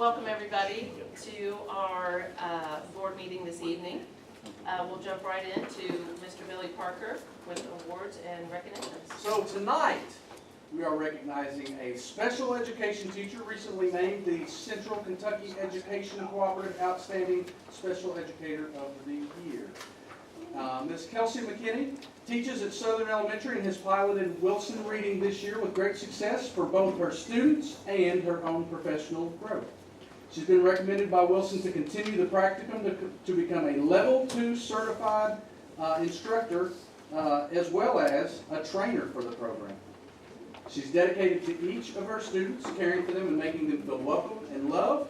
Welcome everybody to our board meeting this evening. We'll jump right into Mr. Billy Parker with awards and recognitions. So tonight, we are recognizing a special education teacher recently named the Central Kentucky Education Cooperative Outstanding Special Educator of the Year. Ms. Kelsey McKinney teaches at Southern Elementary and has piloted Wilson Reading this year with great success for both her students and her own professional growth. She's been recommended by Wilson to continue the practicum to become a Level 2 certified instructor as well as a trainer for the program. She's dedicated to each of her students, caring for them and making them feel welcome and loved.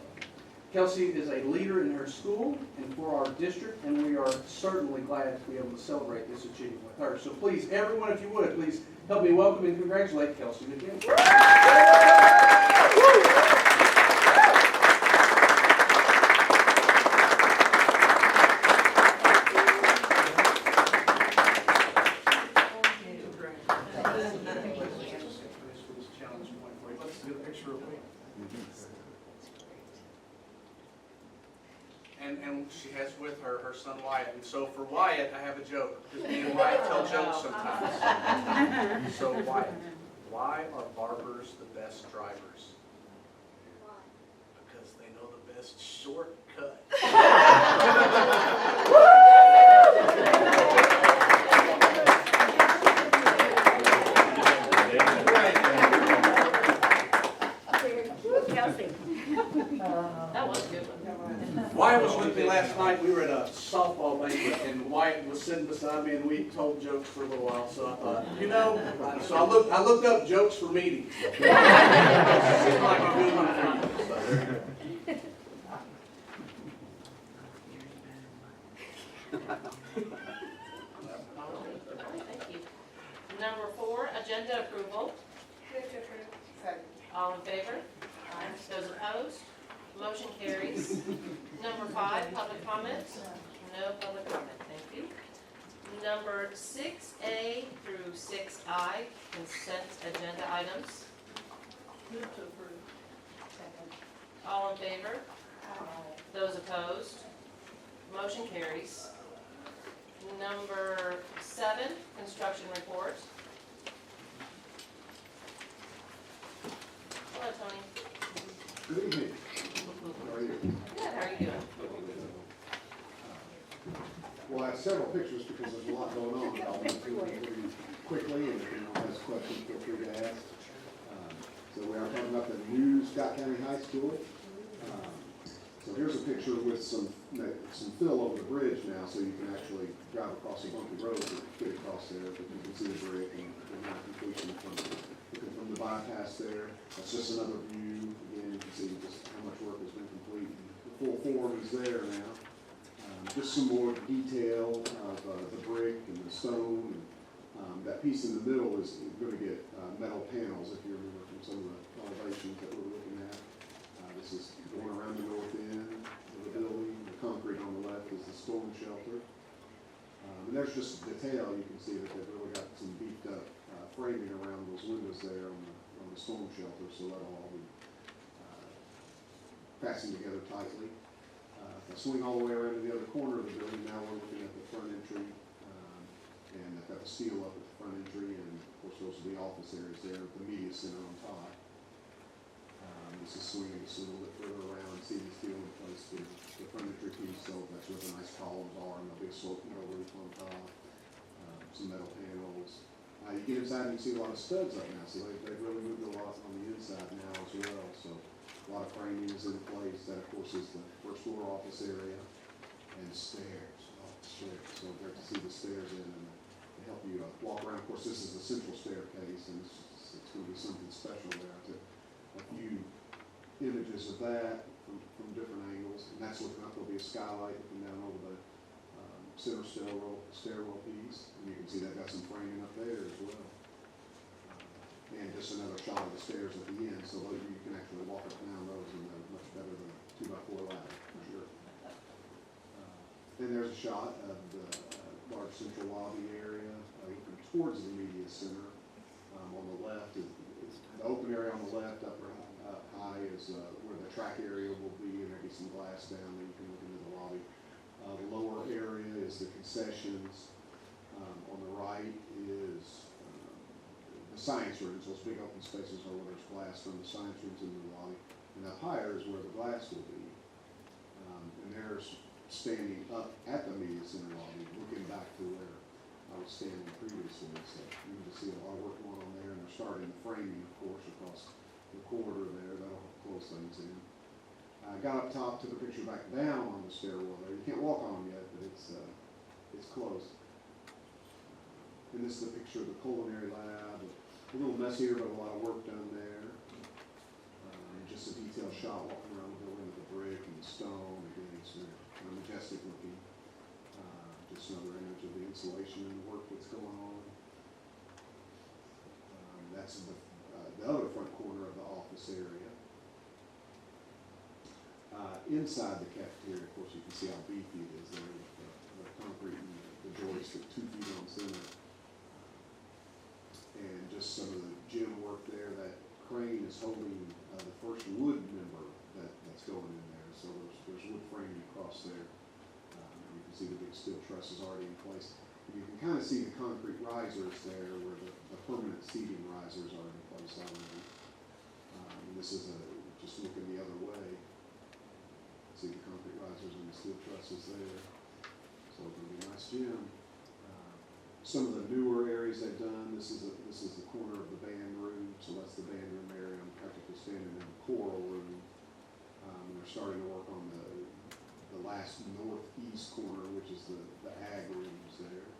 Kelsey is a leader in her school and for our district, and we are certainly glad to be able to celebrate this achievement with her. So please, everyone, if you would, please help me welcome and congratulate Kelsey McKinney. And she has with her her son Wyatt. And so for Wyatt, I have a joke, because me and Wyatt tell jokes sometimes. So Wyatt, why are barbers the best drivers? Why? Because they know the best shortcut. That was a good one. Wyatt was with me last night. We were at a softball banquet, and Wyatt was sitting beside me, and we told jokes for a little while. So I thought, you know, so I looked up jokes for meetings. Seemed like a good one for you. So. Thank you. Number 4, agenda approval. All in favor? Aye. Those opposed? Motion carries. Number 5, public comment. No public comment. Thank you. Number 6A through 6I, consent agenda items. Move to approve. All in favor? Those opposed? Motion carries. Number 7, construction report. Hello, Tony. Good evening. How are you? Good, how are you doing? Well, I have several pictures because there's a lot going on. I'll run through them pretty quickly, and if anyone has questions, feel free to ask. So we are talking about the new Scott County High School. So here's a picture with some fill over the bridge now, so you can actually drive across a bumpy road to get across there, but you can see the brick and the completion from the bypass there. That's just another view. Again, you can see just how much work has been complete. The full form is there now. Just some more detail of the brick and the stone. That piece in the middle is going to get metal panels, if you remember from some of the elevations that we're looking at. This is going around the north end of the building. The concrete on the left is the storm shelter. And there's just detail. You can see that they've really got some beefed up framing around those windows there on the storm shelter, so that'll all be fastened together tightly. If I swing all the way around to the other corner of the building, now we're looking at the front entry, and I've got the steel up at the front entry, and of course those will be office areas there with the media center on top. This is swinging just a little bit further around, see the steel in place to the front entry piece, so that's where the nice columns are, and there'll be a slope metal roof on top, some metal panels. You get inside and you see a lot of studs up now, so they've really moved a lot on the inside now as well, so a lot of framing is in place. That of course is the first floor office area, and stairs, so great to see the stairs in, and they help you walk around. Of course this is the central staircase, and it's going to be something special there. I took a few images of that from different angles, and that's looking up. There'll be a skylight looking down over the center stairwell piece, and you can see they've got some framing up there as well. And just another shot of the stairs at the end, so that you can actually walk up and down those, and they're much better than a 2x4 ladder, for sure. Then there's a shot of the large central lobby area, looking towards the media center. On the left is the open area on the left, upper high is where the track area will be, and there'll be some glass down there, you can look into the lobby. The lower area is the concessions. On the right is the science rooms, those big open spaces are where there's glass from the science rooms in the lobby. And up higher is where the glass will be. And there's standing up at the media center lobby, looking back to where I was standing previously. So you can see a lot of work going on there, and they're starting the framing, of course, across the corridor there. That'll close things in. I got up top, took a picture back down on the stairwell there. You can't walk on them yet, but it's closed. And this is a picture of the culinary lab. A little messier, but a lot of work done there. Just a detailed shot walking around the building with the brick and the stone. Again, it's very kind of majestic looking. Just another image of the insulation and the work that's going on. That's the other front corner of the office area. Inside the cafeteria, of course, you can see how beefy it is there with the concrete and the joist at 2 feet on center. And just some of the gym work there. That crane is holding the first wood member that's going in there. So there's wood framing across there. You can see the big steel trusses already in place. And you can kind of see the concrete risers there where the permanent seating risers are in place already. And this is just looking the other way. See the concrete risers and the steel trusses there. So it's going to be a nice gym. Some of the newer areas they've done, this is the corner of the band room, so that's the band room area. I'm practically standing in the choral room. And they're starting to work on the last northeast corner, which is the ag rooms there.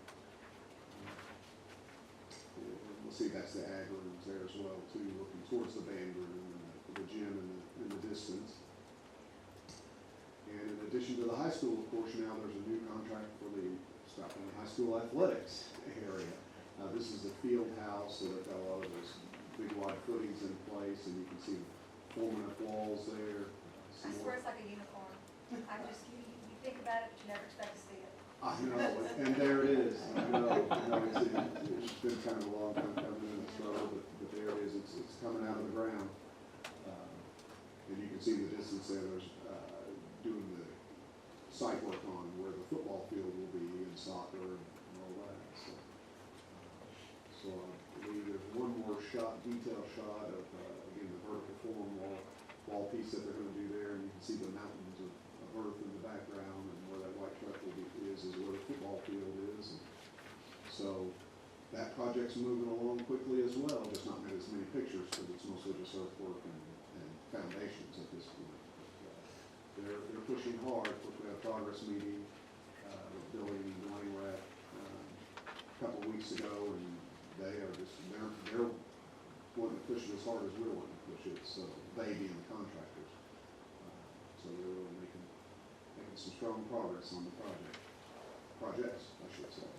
We'll see that's the ag rooms there as well too, looking towards the band room and the gym in the distance. And in addition to the high school, of course, now there's a new contract for the Scott County High School athletics area. This is the field house, so they've got a lot of those big wide footings in place, and you can see the forming up walls there. I swear it's like a unicorn. You think about it, but you never expect to see it. I know, and there it is. I know, it's been kind of a long time coming in the struggle, but there it is. It's coming out of the ground. And you can see the distance there. There's doing the site work on where the football field will be and soccer and all that. So I believe there's one more detail shot of, again, the vertical form wall piece that they're going to do there. And you can see the mountains of earth in the background, and where that white truck is where the football field is. And so that project's moving along quickly as well, just not made as many pictures because it's mostly just earthwork and foundations at this point. They're pushing hard. Of course, we had a progress meeting with Billy and Dwayne were at a couple of weeks ago, and they're wanting to push it as hard as we're wanting to push it. So they being the contractors. So they're really making some strong progress on the projects, I should say.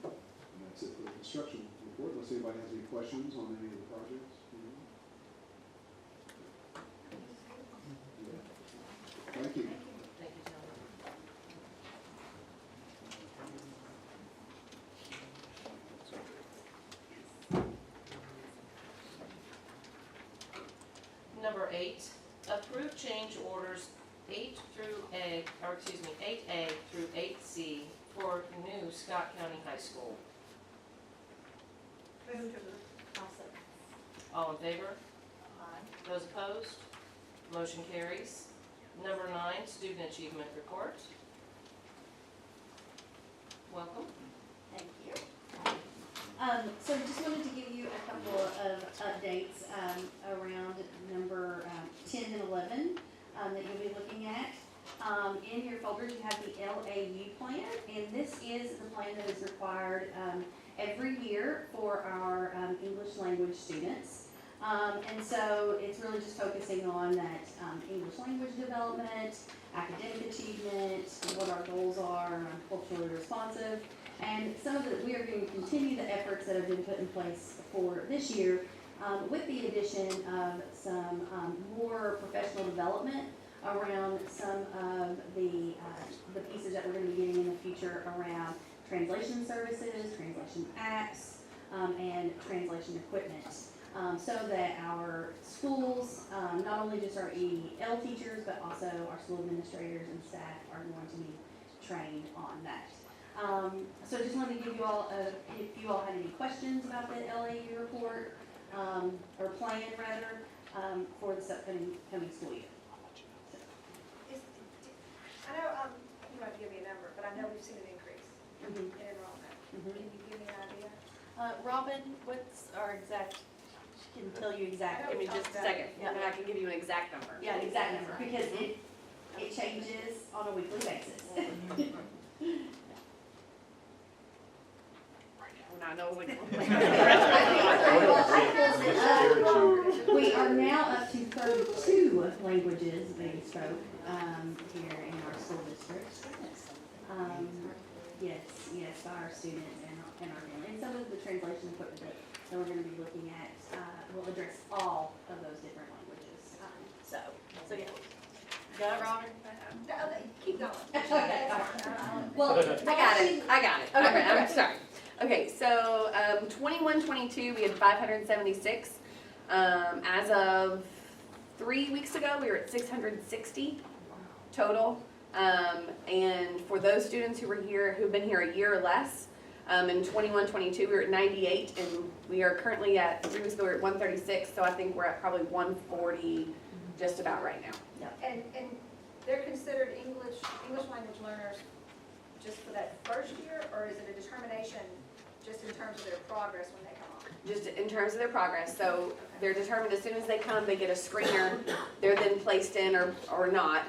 And that's it for the construction report. Unless anybody has any questions on any of the projects. Thank you. Thank you, gentlemen. Number 8, approve change orders 8A through 8C for new Scott County High School. Move to the, I'll second. All in favor? Aye. Those opposed? Motion carries. Number 9, student achievement report. Welcome. Thank you. So just wanted to give you a couple of updates around number 10 and 11 that you'll be looking at. In your folders you have the LAU plan, and this is the plan that is required every year for our English language students. And so it's really just focusing on that English language development, academic achievement, what our goals are, culturally responsive. And we are going to continue the efforts that have been put in place for this year with the addition of some more professional development around some of the pieces that we're going to be getting in the future around translation services, translation apps, and translation equipment. so that our schools, not only just our EL teachers, but also our school administrators and staff are going to be trained on that. So I just wanted to give you all, if you all had any questions about the LAU report, or plan rather, for this coming school year. I know, you might have to give me a number, but I know we've seen an increase Mhm. in enrollment. Mhm. Can you give me an idea? Robin, what's our exact, She can tell you exactly. give me just a second, and then I can give you an exact number. Yeah, an exact number, because it changes on a weekly basis. And I know we. We are now up to 32 languages being spoke, here in our school district. Yes, by our students and our family. And some of the translation equipment that we're gonna be looking at, will address all of those different languages. So yeah. Got it, Robin? No, keep going. Okay, all right. Well, I got it. Okay, Okay, I'm okay. sorry. Okay, so, 21-22, we had 576. As of 3 weeks ago, we were at 660 total. And for those students who were here, who've been here a year or less, in 21-22, we were at 98, and we are currently at, 3 weeks ago, we were at 136, so I think we're at probably 140 just about right now. And they're considered English language learners just for that first year, or is it a determination just in terms of their progress when they come on? Just in terms of their progress, so they're determined as soon as they come, they get a screener, they're then placed in or not,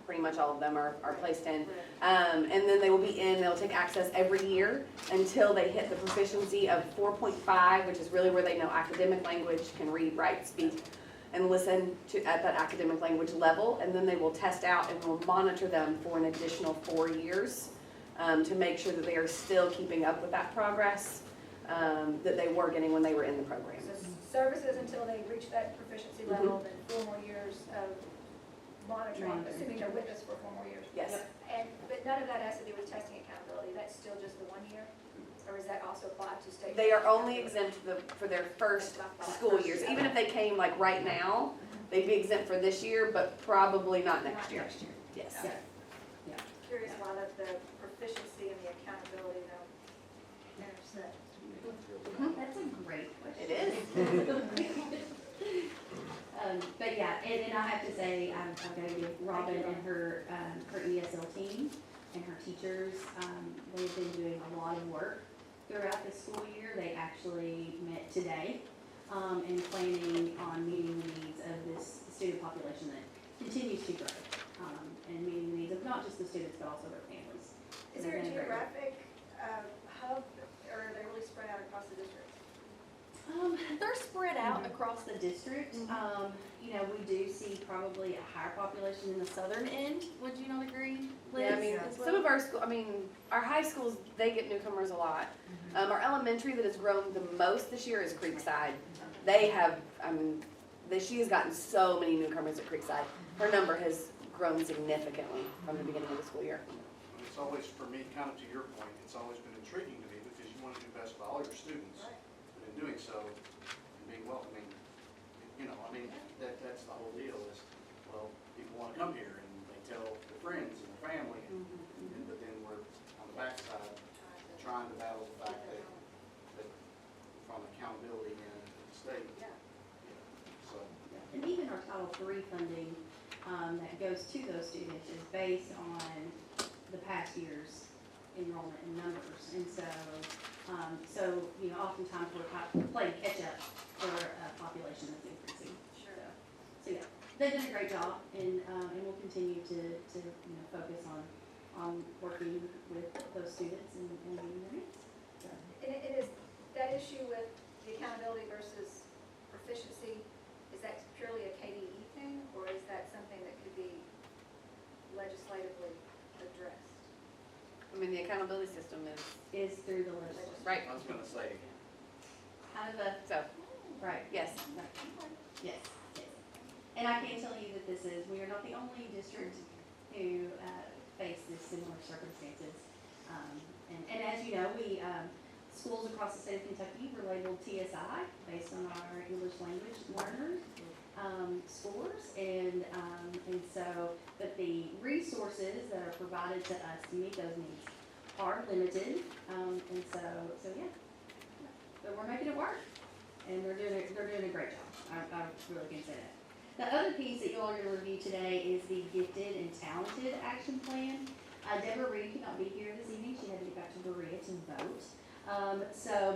pretty much all of them are placed in. And then they will be in, they'll take access every year until they hit the proficiency of 4.5, which is really where they know academic language, can read, write, speak, and listen to at that academic language level, and then they will test out and we'll monitor them for an additional 4 years to make sure that they are still keeping up with that progress that they were getting when they were in the program. So services until they reach that proficiency level, then 4 more years of monitoring, assuming they're with us for 4 more years. Yes. But none of that has to do with testing accountability, that's still just the 1 year? Or is that also applied to state? They are only exempt for their first school years. Even if they came like right now, they'd be exempt for this year, but probably not next year. Yes. Yeah. Curious why the proficiency and the accountability don't intersect. That's a great question. It is. But yeah, and I have to say, I'm going to give Robin and her ESL team and her teachers, they've been doing a lot of work throughout the school year. They actually met today, and planning on meeting the needs of this student population that continues to grow, and meeting the needs of not just the students, but also their families. Is there a geographic hub, or are they really spread out across the district? They're spread out across the district. You know, we do see probably a higher population in the southern end. Would you not agree, Liz? Yeah, I mean, some of our school, our high schools, they get newcomers a lot. Our elementary that has grown the most this year is Creekside. They have, she has gotten so many newcomers at Creekside. Her number has grown significantly from the beginning of the school year. It's always, for me, kind of to your point, it's always been intriguing to me because you want to do best by all your students. Right. But in doing so, and being welcoming, that's the whole deal is, well, people want to come here and they tell their friends and their family, but then we're on the backside trying to battle the fact that from accountability and the state. Yeah. So, And even our Title III funding that goes to those students is based on the past year's enrollment and numbers. And so you know, oftentimes we're playing catch up for a population that's increasing. Sure. So yeah, they've done a great job, and we'll continue to you know, focus on working with those students and meeting their needs. So. And it is, that issue with the accountability versus proficiency, is that purely a KDE thing, or is that something that could be legislatively addressed? The accountability system Is through the legislature. right, I was gonna say, Kind of a, so, right, yes. yes, yes. And I can tell you that we are not the only district who face this similar circumstances. And as you know, schools across the state of Kentucky were labeled TSI based on our English language learners scores, and so, but the resources that are provided to us to meet those needs are limited, and so yeah, but we're making it work, and they're doing a great job. I really can say that. The other piece that you all are going to review today is the Gifted and Talented Action Plan. Deborah Reed could not be here this evening. She had to get back to Berea to vote.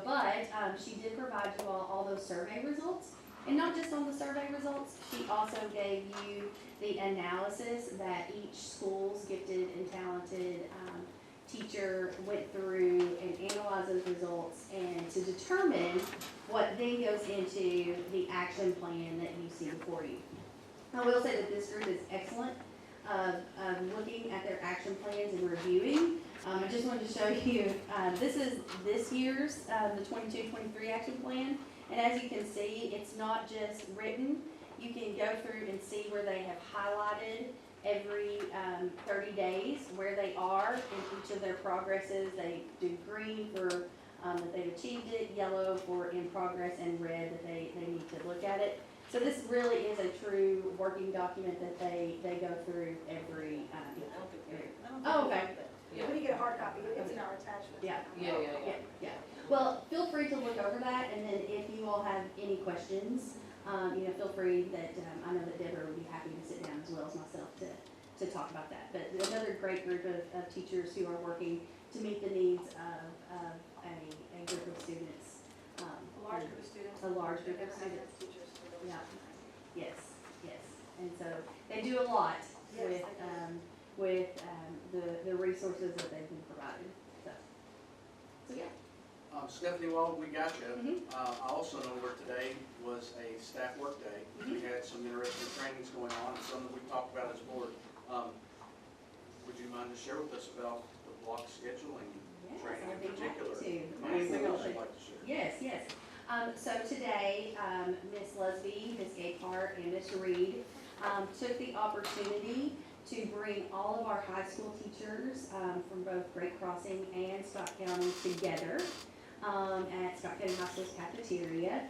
But she did provide you all those survey results. And not just on the survey results, she also gave you the analysis that each school's gifted and talented teacher went through and analyzed those results, and to determine what then goes into the action plan that you see before you. I will say that this group is excellent looking at their action plans and reviewing. I just wanted to show you, this is this year's, the 22-23 action plan. And as you can see, it's not just written. You can go through and see where they have highlighted every 30 days where they are in each of their progresses. They do green for that they've achieved it, yellow for in progress, and red that they need to look at it. So this really is a true working document that they go through every. Oh, okay. Yeah. When you get a hard copy, it's in our attachment. Yeah. Yeah. Well, feel free to look over that, and then if you all have any questions, feel free that, I know that Deborah would be happy to sit down as well as myself to talk about that. But another great group of teachers who are working to meet the needs of a group of students. A large group of students. A large group of Never had students. teachers for those. Yeah. Yes. And so they do a lot Yes, with the resources that they've been provided. So yeah. Stephanie, while we got you, Mhm. I also know where today was a staff work day. We had some interesting trainings going on, and some that we talked about as a board. Would you mind to share with us about the block scheduling Yes, training I'd in be happy particular? to. Anything else Absolutely. you'd like to share? Yes. So today, Miss Lusby, Miss Gayhart, and Miss Reed took the opportunity to bring all of our high school teachers from both Great Crossing and Scott County together at Scott County High School's cafeteria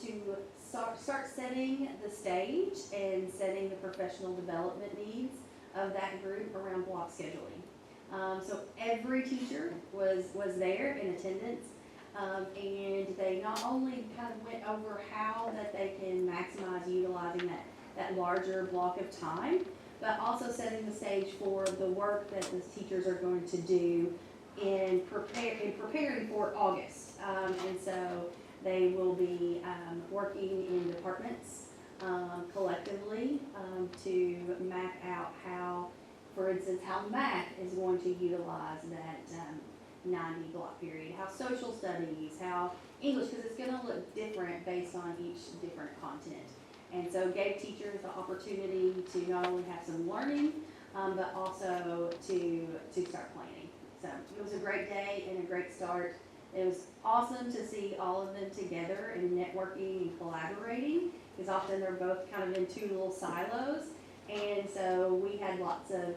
to start setting the stage and setting the professional development needs of that group around block scheduling. So every teacher was there in attendance, and they not only kind of went over how that they can maximize utilizing that larger block of time, but also setting the stage for the work that the teachers are going to do in preparing for August. And so they will be working in departments collectively to map out how, for instance, how math is going to utilize that 90 block period, how social studies, how English, because it's going to look different based on each different content. And so gave teachers the opportunity to not only have some learning, but also to start planning. So it was a great day and a great start. It was awesome to see all of them together and networking and collaborating, because often they're both kind of in two little silos. And so we had lots of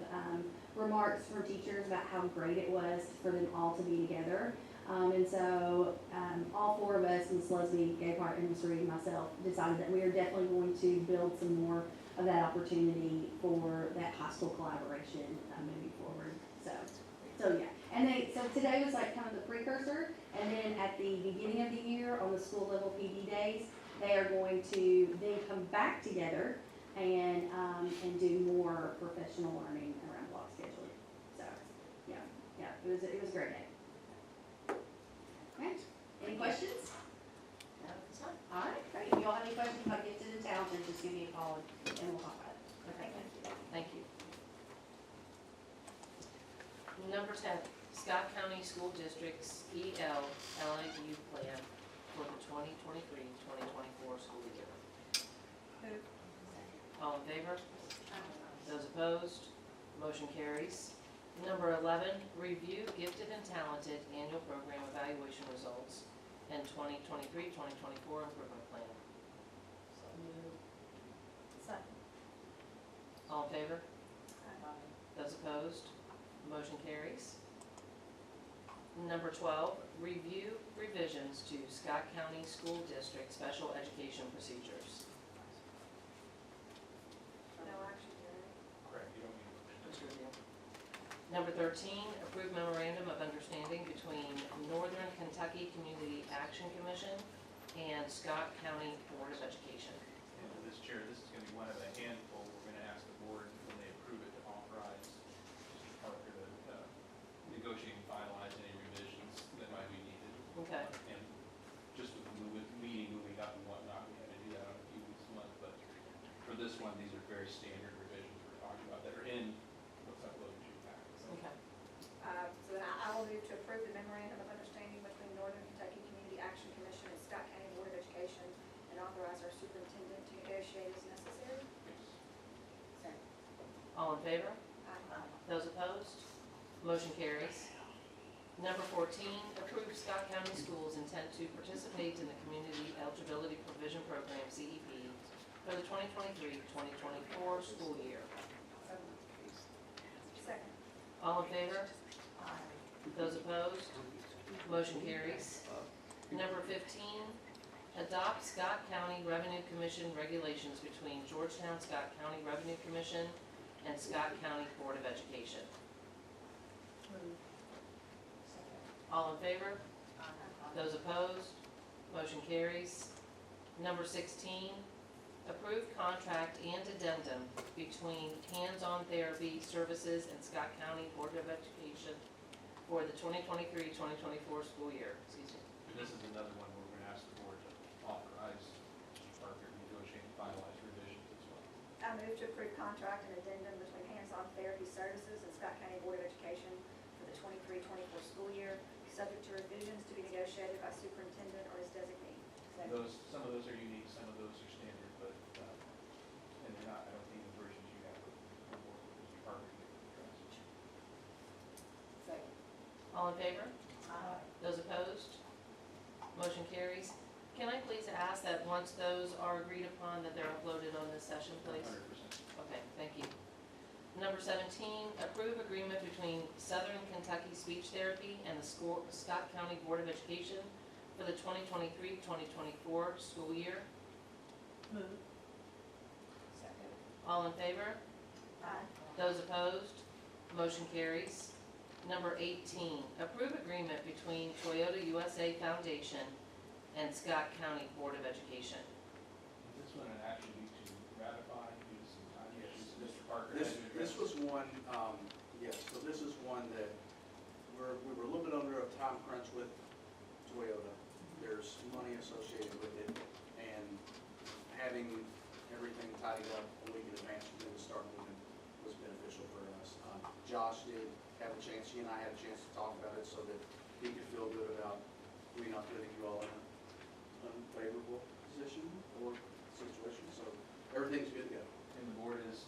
remarks from teachers about how great it was for them all to be together. And so all four of us, Ms. Lusby, Gayhart, and Ms. Reed, and myself, decided that we are definitely going to build some more of that opportunity for that high school collaboration moving forward. So yeah. And so today was like kind of the precursor, and then at the beginning of the year on the school level PD days, they are going to then come back together and do more professional learning around block scheduling. So yeah, it was a great day. Okay, any questions? No, it's not. All right, great. If you all have any questions about Gifted and Talented, just give me a call and we'll talk about it. Okay. Thank you. Number 10, Scott County School District's LIU plan for the 2023-2024 school year. All in favor? Those opposed? Motion carries. Number 11, review Gifted and Talented annual program evaluation results and 2023-2024 improvement plan. Second. All in favor? Those opposed? Motion carries. Number 12, review revisions to Scott County School District Special Education Procedures. No action, Jerry. Correct, you don't need a motion. Just review. Number 13, approve memorandum of understanding between Northern Kentucky Community Action Commission and Scott County Board of Education. And to this chair, this is going to be one of a handful. We're going to ask the board, when they approve it, to authorize Mr. Parker to negotiate and finalize any revisions that might be needed. Okay. And just with the meeting moving up and whatnot, we had to do that on a few weeks a month. But for this one, these are very standard revisions we're talking about that are in what's uploaded to your packet. So Okay. So then I will move to approve the memorandum of understanding between Northern Kentucky Community Action Commission and Scott County Board of Education and authorize our superintendent to negotiate as necessary. yes. All in favor? Aye. Those opposed? Motion carries. Number 14, approve Scott County Schools intent to participate in the Community Eligibility Provision Program, CEP, for the 2023-2024 school year. Second. All in favor? Those opposed? Motion carries. Number 15, adopt Scott County Revenue Commission regulations between Georgetown Scott County Revenue Commission and Scott County Board of Education. All in favor? Those opposed? Motion carries. Number 16, approve contract and addendum between Hands-On Therapy Services and Scott County Board of Education for the 2023-2024 school year. Excuse me. And this is another one where we're going to ask the board to authorize Mr. Parker to negotiate and finalize revisions as well. I move to approve contract and addendum between Hands-On Therapy Services and Scott County Board of Education for the 23-24 school year, subject to revisions to be negotiated by superintendent or his designee. Those, some of those are unique, some of those are standard, but, and they're not, I don't think the versions you have with the board with Mr. Parker to address. All in favor? Those opposed? Motion carries. Can I please ask that once those are agreed upon, that they're uploaded on this session, please? 100%. Okay, thank you. Number 17, approve agreement between Southern Kentucky Speech Therapy and the Scott County Board of Education for the 2023-2024 school year. Move. All in favor? Aye. Those opposed? Motion carries. Number 18, approve agreement between Toyota USA Foundation and Scott County Board of Education. Is this one an action due to ratify, due to some time issues? Mr. Parker had This, to this address? was one, yes, so this is one that we were a little bit under a time crunch with Toyota. There's money associated with it, and having everything tidied up a week in advance for them to start moving was beneficial for us. Josh did have a chance, he and I had a chance to talk about it so that he could feel good about we not putting you all in an unfavorable position or situation, so everything's good to go. And the board is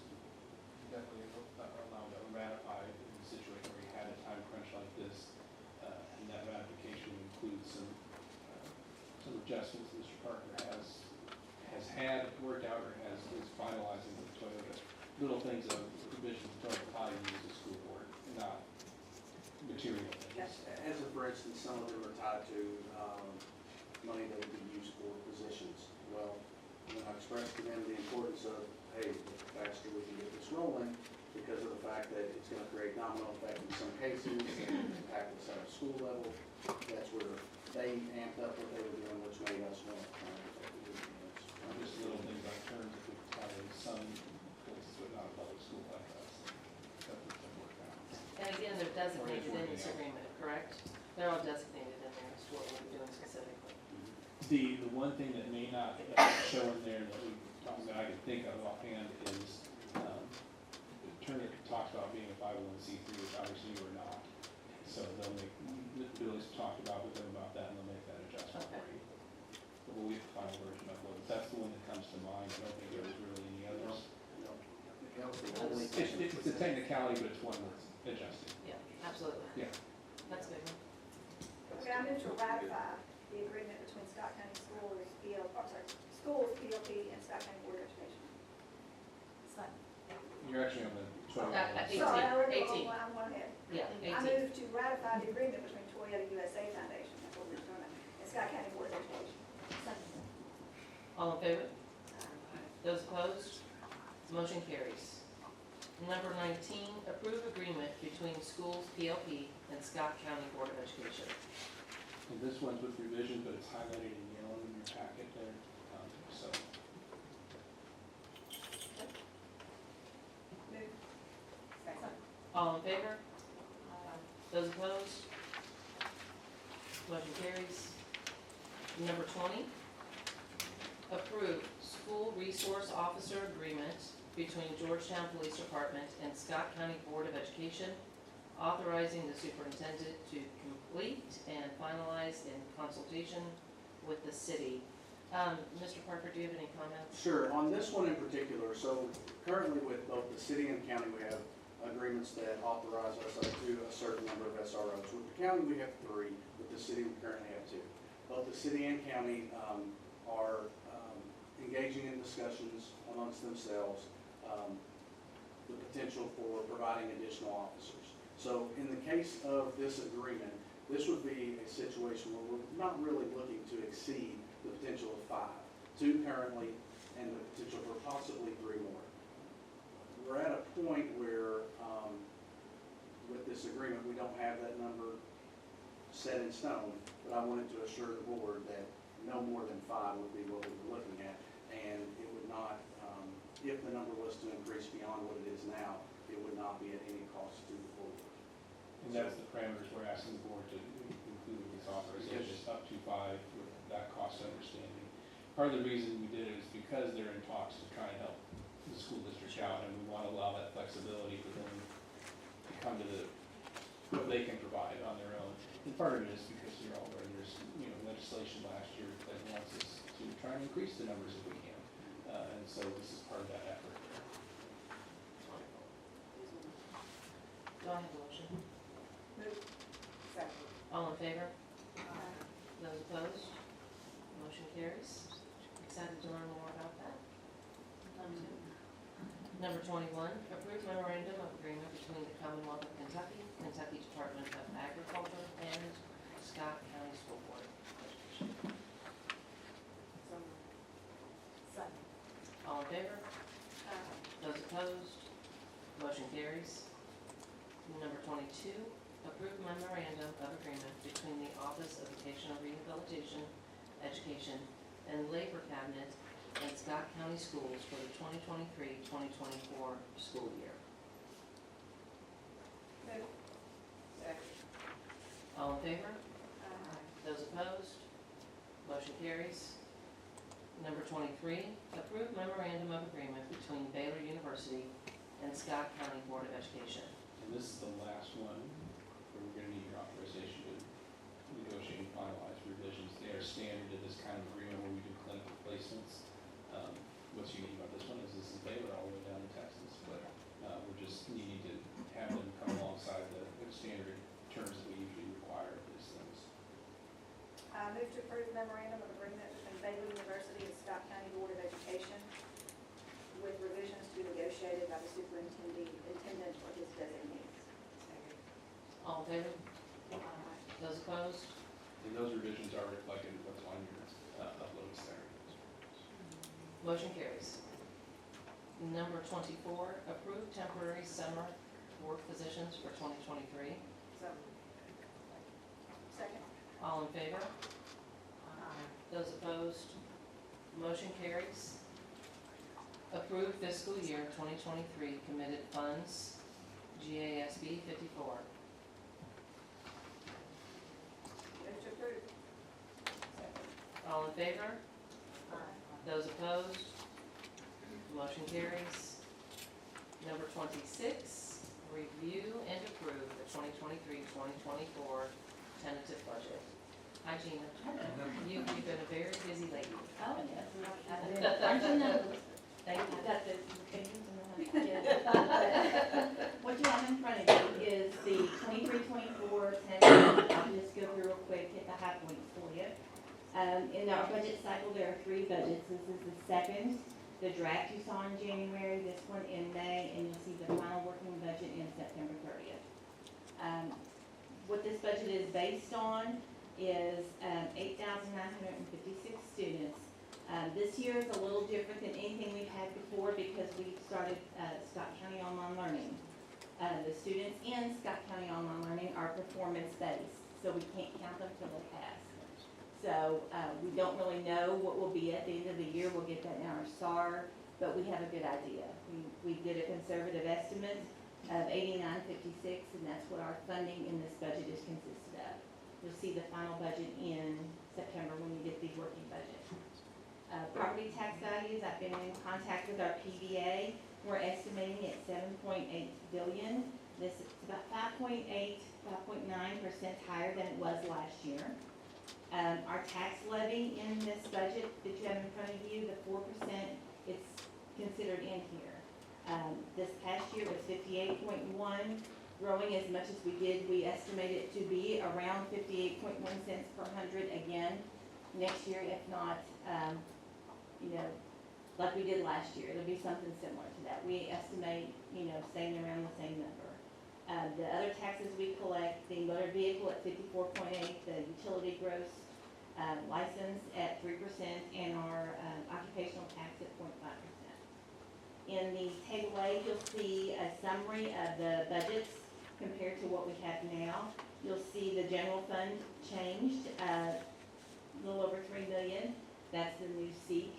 definitely allowed to ratify in a situation where you had a time crunch like this. And that ratification includes some adjustments Mr. Parker has had worked out or is finalizing with Toyota. Little things of provisions Toyota how you use the school board, not material things. As of, for instance, some of them are tied to money that would be used for positions. Well, when I expressed to them the importance of, hey, the faster we can get this rolling, because of the fact that it's going to create domino effect in some cases, and impact us at a school level, that's where they amped up what they were doing, which made us want to try and protect the units. Just little things like terms that could tie in some places, but not a public school like us. That would work out. And again, they're designated in this agreement, correct? They're all designated in there as to what we're doing specifically. The one thing that may not show in there that we talked about, I can think of offhand, is the Turner talks about being a 501c3, which obviously you are not. So they'll make, Billy's talked about with them about that, and they'll make that adjustment for you. But we'll get the final version of it. That's the one that comes to mind. I don't think there was really any others. No, that was the only thing. It's a technicality, but it's one that's adjusted. Yeah, absolutely. Yeah. That's good. Okay, I move to ratify the agreement between Scott County Schools, Schools, PLP, and Scott County Board of Education. You're actually on the 12. Uh, 18. Sorry, I already, 18. I'm one ahead. Yeah, I 18. move to ratify the agreement between Marietta USA Foundation, that's what we're doing, and Scott County Board of Education. All in favor? Those opposed? Motion carries. Number 19, approve agreement between schools PLP and Scott County Board of Education. And this one's with revision, but it's highlighted in yellow in your packet there, so. Move. Second. All in favor? Those opposed? Motion carries. Number 20, approve school resource officer agreement between Georgetown Police Department and Scott County Board of Education, authorizing the superintendent to complete and finalize in consultation with the city. Mr. Parker, do you have any comments? Sure, on this one in particular, so currently with both the city and county, we have agreements that authorize us up to a certain number of SROs. With the county, we have 3, with the city, we currently have 2. Both the city and county are engaging in discussions amongst themselves, the potential for providing additional officers. So in the case of this agreement, this would be a situation where we're not really looking to exceed the potential of 5, 2 currently, and the potential for possibly 3 more. We're at a point where, with this agreement, we don't have that number set in stone, but I wanted to assure the board that no more than 5 would be what we were looking at, and it would not, if the number was to increase beyond what it is now, it would not be at any cost to the board. And that's the parameters we're asking the board to include with this authorization, Yes. up to 5 with that cost understanding. Part of the reason we did it is because they're in talks to try and help the school district out, and we want to allow that flexibility for them to come to what they can provide on their own. And part of it is because you're all aware, there's, legislation last year that wants us to try and increase the numbers if we can. And so this is part of that effort there. Do I have a motion? Move. Second. All in favor? Those opposed? Motion carries. Excited to learn more about that. Number 21, approve memorandum of agreement between the Commonwealth of Kentucky, Kentucky Department of Agriculture, and Scott County School Board of Education. Second. All in favor? Those opposed? Motion carries. Number 22, approve memorandum of agreement between the Office of Vocational Rehabilitation, Education, and Labor Cabinet and Scott County Schools for the 2023-2024 school year. Move. Second. All in favor? Those opposed? Motion carries. Number 23, approve memorandum of agreement between Baylor University and Scott County Board of Education. And this is the last one where we're going to need your authorization to negotiate and finalize revisions. They are standard to this kind of agreement where we do clinical placements. What's unique about this one is this is Baylor all the way down to Texas, but we're just needing to have them come alongside the standard terms that we usually require of these things. Move to approve memorandum of agreement between Baylor University and Scott County Board of Education with revisions to be negotiated by the superintendent or his designees. All in favor? Those opposed? And those revisions are reflected in what's on your uploads there. Motion carries. Number 24, approve temporary summer work positions for 2023. So. Second. All in favor? Those opposed? Motion carries. Approve fiscal year 2023 committed funds, GASB 54. Move to approve. Second. All in favor? Those opposed? Motion carries. Number 26, review and approve the 2023-2024 tentative budget. Hi Gina. You've been a very busy lady. Oh, yes, aren't you numbers? Thank you. I've got the opinions and what you have in front of you is the 23-24 tentative. I'll just go through real quick, hit the high points for you. In our budget cycle, there are 3 budgets. This is the second. The draft you saw in January, this one in May, and you'll see the final working budget in September 30th. What this budget is funded based on is 8,956 students. This year is a little different than anything we've had before because we started Scott County Online Learning. The students in Scott County Online Learning are performance-based, so we can't count them till they pass. So we don't really know what will be at the end of the year. We'll get that in our SAR, but we have a good idea. We did a conservative estimate of 8956, and that's what our funding in this budget is consisted of. You'll see the final budget in September when you get the working budget. Property tax values, I've been in contact with our PBA. We're estimating at $7.8 billion. This is about 5.9% higher than it was last year. Our tax levy in this budget that you have in front of you, the 4%, it's considered in here. This past year was 58.1, growing as much as we did. We estimate it to be around 58.1 cents per hundred again next year, if not, like we did last year. It'll be something similar to that. We estimate, staying around the same number. The other taxes we collect, the motor vehicle at 54.8, the utility gross license at 3%, and our occupational tax at 0.5%. In the table A, you'll see a summary of the budgets compared to what we have now. You'll see the general fund changed a little over $3 million. That's the new SEEK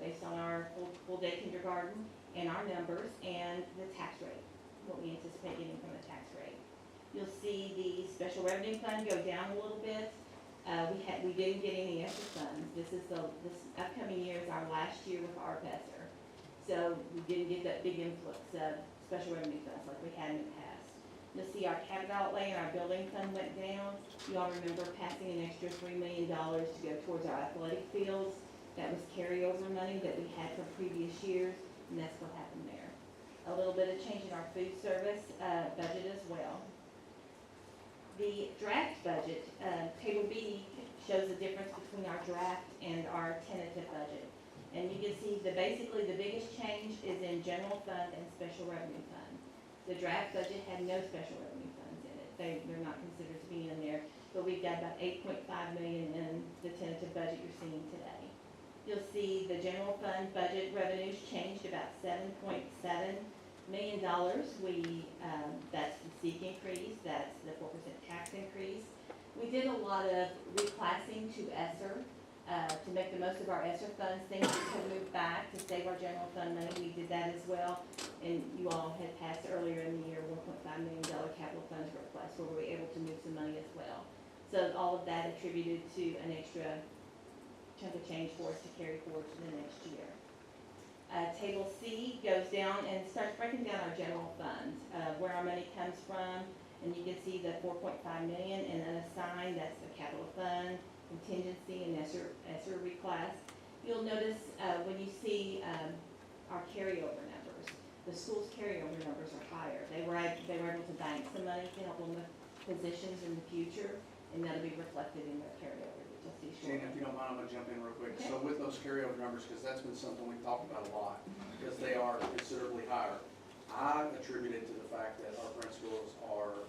based on our full day kindergarten and our numbers and the tax rate, what we anticipate getting from the tax rate. You'll see the special revenue fund go down a little bit. We didn't get any extra funds. This upcoming year is our last year with RPESR. So we didn't get that big influx of special revenue funds like we had in the past. You'll see our capital outlay and our building fund went down. You all remember passing an extra $3 million to go towards our athletic fields. That was carryover money that we had from previous years, and that's what happened there. A little bit of change in our food service budget as well. The draft budget, table B, shows the difference between our draft and our tentative budget. And you can see basically the biggest change is in general fund and special revenue fund. The draft budget had no special revenue funds in it. They're not considered to be in there, but we've got about $8.5 million in the tentative budget you're seeing today. You'll see the general fund budget revenues changed about $7.7 million. That's the SEEK increase, that's the 4% tax increase. We did a lot of reclassing to ESSER to make the most of our ESSER funds. Things we could move back to save our general fund money. We did that as well. And you all had passed earlier in the year $1.5 million capital funds request where we were able to move some money as well. So all of that attributed to an extra chunk of change for us to carry forward to the next year. Table C goes down and starts breaking down our general funds, where our money comes from, and you can see the $4.5 million and unassigned, that's the capital fund, contingency, and ESSER reclass. You'll notice when you see our carryover numbers, the school's carryover numbers are higher. They were able to bank some money to help them with positions in the future, and that'll be reflected in their carryover. Shane, if you don't mind, I'm gonna jump in real quick. Okay. So with those carryover numbers, because that's been something we've talked about a lot, because they are considerably higher. I attribute it to the fact that our principals are,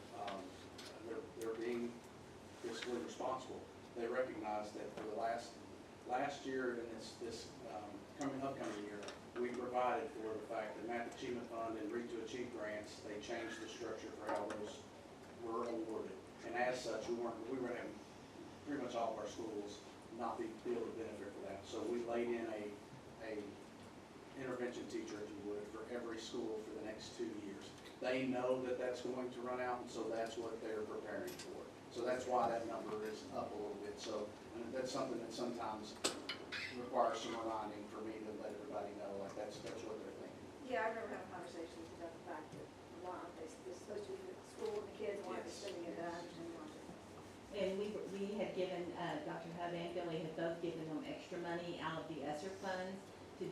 they're being fiscally responsible. They recognize that for the last year and this upcoming year, we provided for the fact that Math Achievement Fund and Read to Achieve grants, they changed the structure for how those were awarded. And as such, we were having pretty much all of our schools not be able to benefit for that. So we laid in a intervention teacher, if you would, for every school for the next 2 years. They know that that's going to run out, and so that's what they're preparing for. So that's why that number is up a little bit. So that's something that sometimes requires some reminding for me to let everybody know, like that's what they're thinking. Yeah, I remember having conversations about the fact that why aren't they, it's supposed to be for the school and the kids, why aren't they spending it on? And we had given, Dr. Hub and Billy had both given them extra money out of the ESSER funds to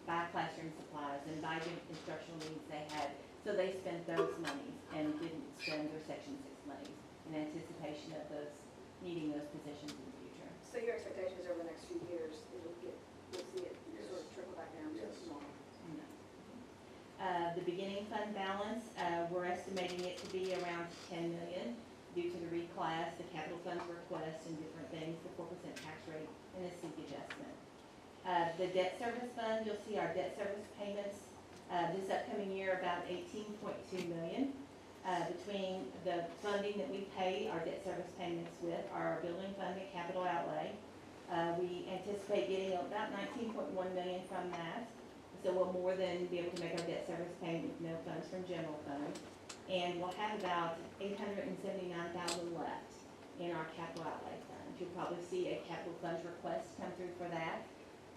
buy classroom supplies and buy the instructional needs they had. So they spent those monies and didn't spend their Section 6 monies in anticipation of needing those positions in the future. So your expectations over the next few years, we'll see it sort of trickle back down to Yes. normal? The beginning fund balance, we're estimating it to be around $10 million. due to the reclass, the capital funds request and different things, the 4% tax rate and the seat adjustment. The debt service fund, you'll see our debt service payments, this upcoming year about 18.2 million. Between the funding that we pay our debt service payments with, our building fund and capital outlay. We anticipate getting about 19.1 million from that. So we'll more than be able to make our debt service payment with no funds from general fund. And we'll have about 879,000 left in our capital outlay fund. You'll probably see a capital funds request come through for that.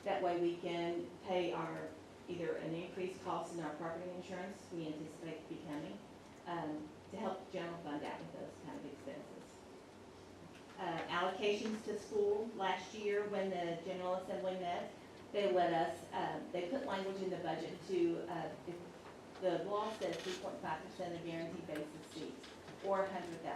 That way we can pay our, either an increased cost in our property insurance, we anticipate to be coming, to help the general fund out with those kind of expenses. Allocations to school, last year when the General Assembly met, they let us, they put language in the budget to, if the law says 3.5% of guaranteed basis seats, or $100,000,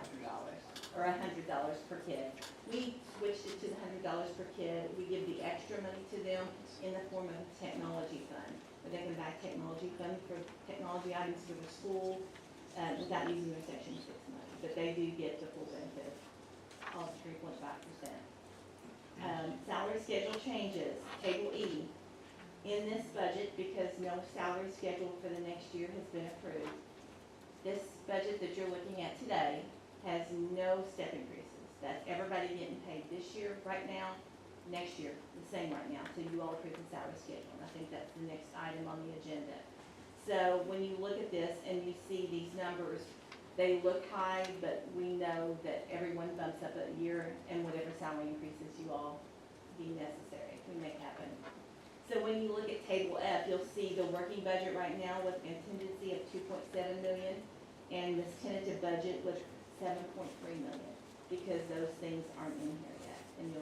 or $100 per kid. We switched it to the $100 per kid. We give the extra money to them in the form of a technology fund, where they can buy technology fund for technology items for the school, without using their Section 6 money, but they do get the full benefit of 3.5%. Salary schedule changes, Table E. In this budget, because no salary schedule for the next year has been approved, this budget that you're looking at today has no step increases. That's everybody getting paid this year, right now, next year, the same right now, so you all approve the salary schedule. And I think that's the next item on the agenda. So when you look at this and you see these numbers, they look high, but we know that everyone bumps up a year and whatever salary increases you all deem necessary, we make happen. So when you look at Table F, you'll see the working budget right now with a contingency of 2.7 million, and this tentative budget was 7.3 million, because those things aren't in here yet. And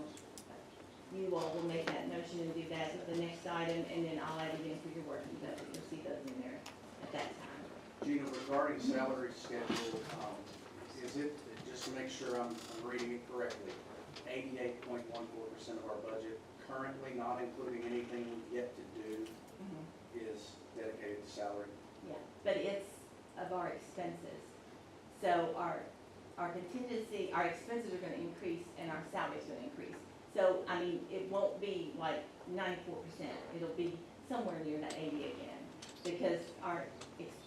you all will make that motion and do that with the next item, and then I'll add it in for your working budget. You'll see those in there at that time. Gina, regarding salary schedule, is it, just to make sure I'm reading it correctly, 88.14% of our budget, currently not including anything we've yet to do, is dedicated to salary? Yeah, but it's of our expenses. So our contingency, our expenses are gonna increase and our salary's gonna increase. So, I mean, it won't be like 94%, it'll be somewhere near that 80 again. Because our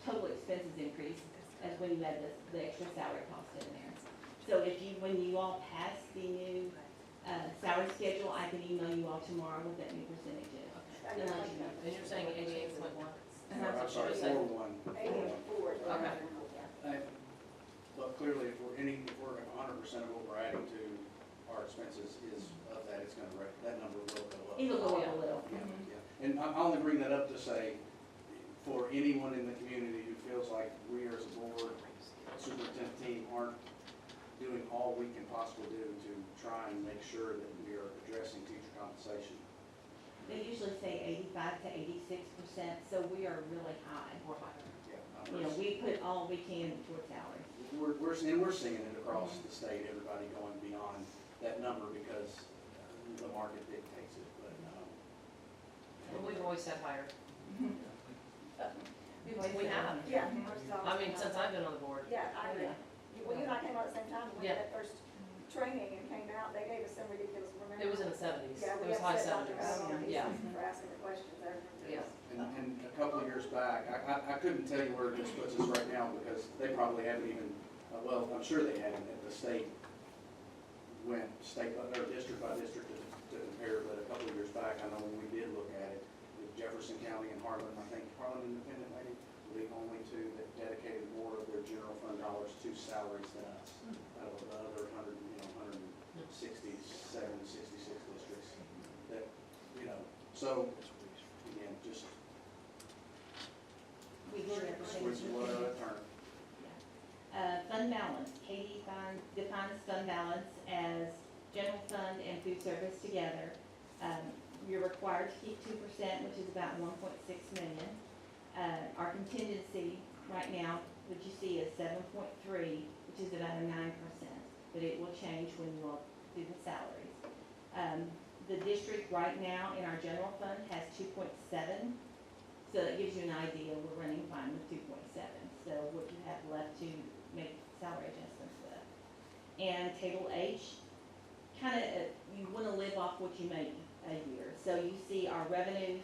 total expenses increase as when you add the extra salary cost in there. So if you, when you all pass the new salary schedule, I can email you all tomorrow with that new percentages. And let you know. And you're saying 88.1? I'm sorry, 4-1. Okay. But clearly, if we're 100% of what we're adding to our expenses is of that, it's gonna, that number will go up. It'll go up a little. Yeah, yeah. And I only bring that up to say, for anyone in the community who feels like we as a board, superintendent team aren't doing all we can possibly do to try and make sure that we are addressing teacher compensation. They usually say 85 to 86%, so we are really high. More higher. Yeah, You know, we put all we can towards salary. we're seeing it across the state, everybody going beyond that number because the market dictates it, but, Well, we've always said higher. We have. Yeah. I mean, since I've been on the board. Yeah, I agree. Well, you and I came out at the same time, and we Yeah. had that first training and came out, they gave us some ridiculous, remember? It was in the 70s. Yeah, It we was high upset Dr. 70s. Bowden Yeah. for asking the questions, I remember. Yeah. and a couple of years back, I couldn't tell you where this puts us right now because they probably haven't even, well, I'm sure they haven't at the state, went state, or district by district to compare, but a couple of years back, I know when we did look at it, with Jefferson County and Harlan, I think Harlan Independent maybe, were the only two that dedicated more of their general fund dollars to salaries than us. Out of the other 167, 66 districts that, so, again, just We do represent. switch what a term. Fund balance, Katie defines fund balance as general fund and food service together. You're required to keep 2%, which is about 1.6 million. Our contingency right now, what you see is 7.3, which is about a 9%, but it will change when you all do the salaries. The district right now in our general fund has 2.7, so that gives you an idea, we're running fine with 2.7. So what you have left to make salary adjustments with. And table H, kind of, you want to live off what you make a year. So you see our revenues,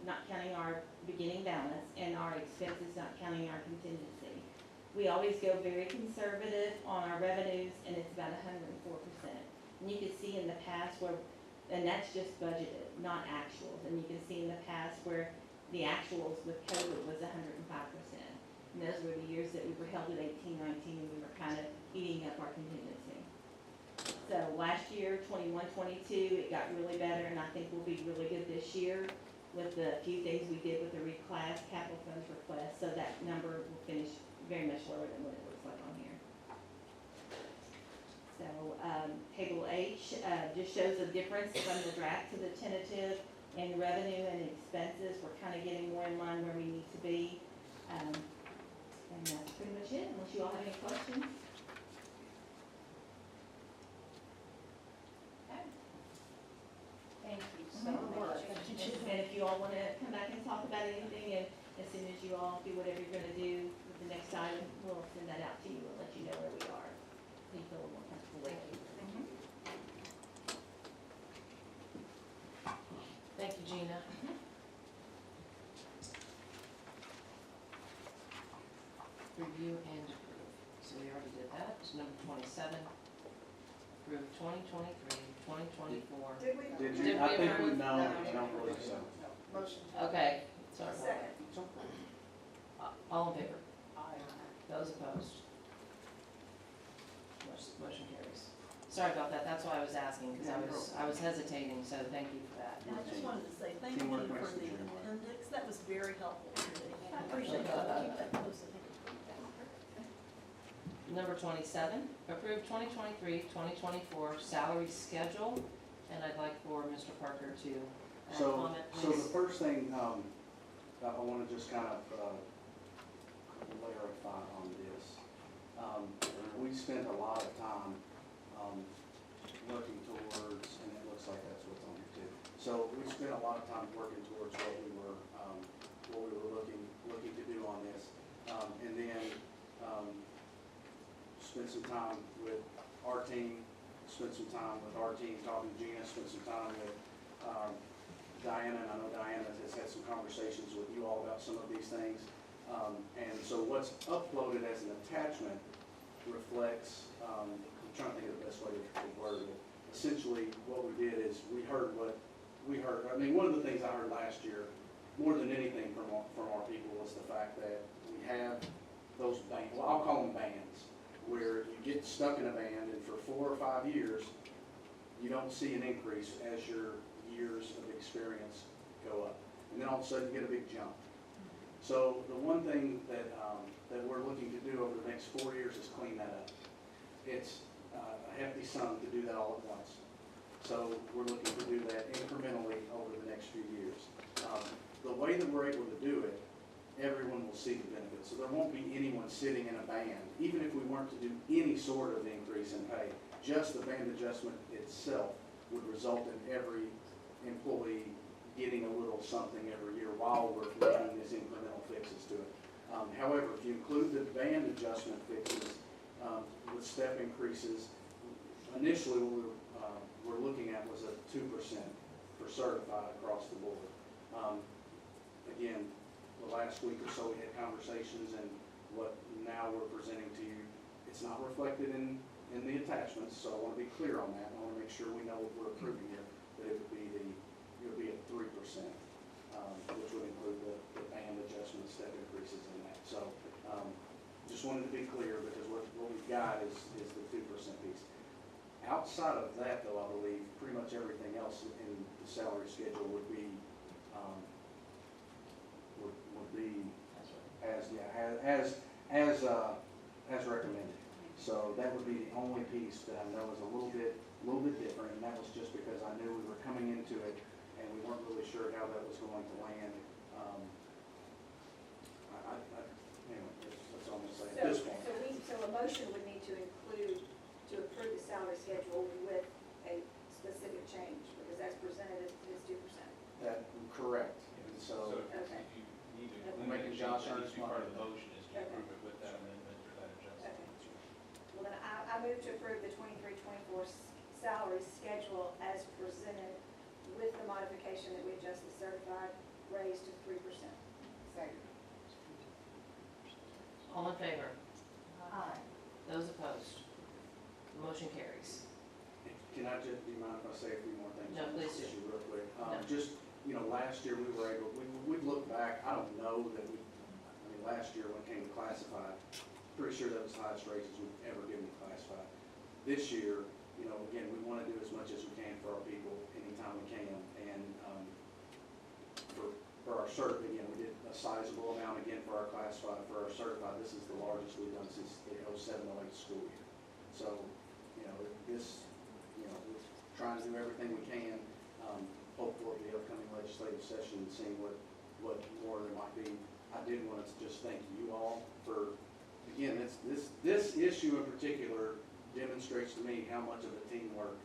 not counting our beginning balance, and our expenses, not counting our contingency. We always go very conservative on our revenues, and it's about 104%. And you can see in the past where, and that's just budgeted, not actuals. And you can see in the past where the actuals with COVID was 105%. And those were the years that we were held at 18, 19, and we were kind of eating up our contingency. So last year, 21, 22, it got really better, and I think we'll be really good this year with the few things we did with the reclass capital funds request. So that number will finish very much lower than what it looks like on here. So table H just shows the difference from the draft to the tentative in revenue and expenses. We're kind of getting more in line where we need to be. And that's pretty much it, unless you all have any questions. Okay. Thank you so much. And if you all want to come back and talk about anything, and as soon as you all do whatever you're going to do with the next item, we'll send that out to you and let you know where we are. So you feel more comfortable with it. Thank you, Gina. Review and approve. So we already did that. It's number 27. Approve 2023, 2024. Did we? Did Did you, we I think we approve? know, No. I don't believe so. Motion. Okay, sorry. Second. All in favor? Those opposed? Motion carries. Sorry about that, that's why I was asking, because I was hesitating, so thank you for that. And I just wanted to say thank you Teamwork for makes the the dream work. appendix, that was very helpful today. I appreciate that, keep that close. Number 27, approve 2023-2024 salary schedule, and I'd like for Mr. Parker to add So, comment, so the please. first thing, I want to just kind of clarify on this. We spent a lot of time working towards, and it looks like that's what's on here too. So we spent a lot of time working towards what we were looking to do on this. And then spent some time with our team, spent some time with our team talking to Gina, spent some time with Diana, and I know Diana has had some conversations with you all about some of these things. And so what's uploaded as an attachment reflects, I'm trying to think of the best way to word it. Essentially, what we did is we heard what we heard. I mean, one of the things I heard last year, more than anything from our people, was the fact that we have those bands, well, I'll call them bands, where you get stuck in a band and for 4 or 5 years, you don't see an increase as your years of experience go up. And then all of a sudden you get a big jump. So the one thing that we're looking to do over the next 4 years is clean that up. It's a hefty sum to do that all at once. So we're looking to do that incrementally over the next few years. The way that we're able to do it, everyone will see the benefit. So there won't be anyone sitting in a band, even if we weren't to do any sort of increase in pay, just the band adjustment itself would result in every employee getting a little something every year while we're making these incremental fixes to it. However, if you include the band adjustment fixes with step increases, initially what we're looking at was a 2% for certified across the board. Again, the last week or so we had conversations, and what now we're presenting to you, it's not reflected in the attachments, so I want to be clear on that. I want to make sure we know what we're approving here, that it would be at 3%, which would include the band adjustment step increases in that. So just wanted to be clear, because what we've got is the 2% piece. Outside of that, though, I believe pretty much everything else in the salary schedule would be as recommended. So that would be the only piece that I know is a little bit different, and that was just because I knew we were coming into it and we weren't really sure how that was going to land. That's all I'm gonna say at this point. So a motion would need to include, to approve the salary schedule with a specific change, because as presented is 2%. That, correct. And so, Okay. You need to, We're making Josh that needs to be earn part of his the motion is to Okay. approve it with that amendment or that adjustment. Okay. Well, then I move move to approve the 23-24 salary schedule as presented with the modification that we adjust the certified raise to 3%. Second. All in favor? Aye. Those opposed? Motion carries. Can I just, do you mind if I say a few more things? No, on this please do. issue real quick? No. Just, last year we were able, we looked back, I don't know that last year when it came to classified, pretty sure that was the highest raises we've ever given to classified. This year, again, we want to do as much as we can for our people anytime we can. And for our cert, again, we did a sizable amount again for our classified. For our certified, this is the largest we've done since the 07-08 school year. So, we're trying to do everything we can, hope for the upcoming legislative session and seeing what more there might be. I did want to just thank you all for, again, this issue in particular demonstrates to me how much of a teamwork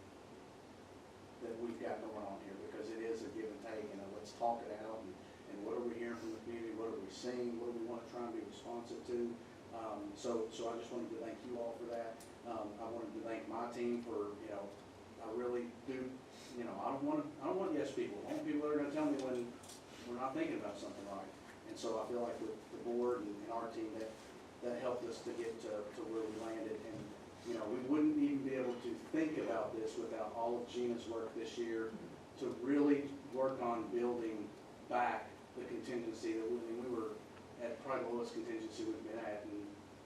that we've got going on here, because it is a give and take, and let's talk it out, and what are we hearing from the community, what are we seeing, what do we want to try and be responsive to. So I just wanted to thank you all for that. I wanted to thank my team for, I really do, I don't want yes people. I want people that are going to tell me when we're not thinking about something right. And so I feel like with the board and our team, that helped us to get to where we landed. And, we wouldn't even be able to think about this without all of Gina's work this year to really work on building back the contingency that we were at probably the lowest contingency we've been at in,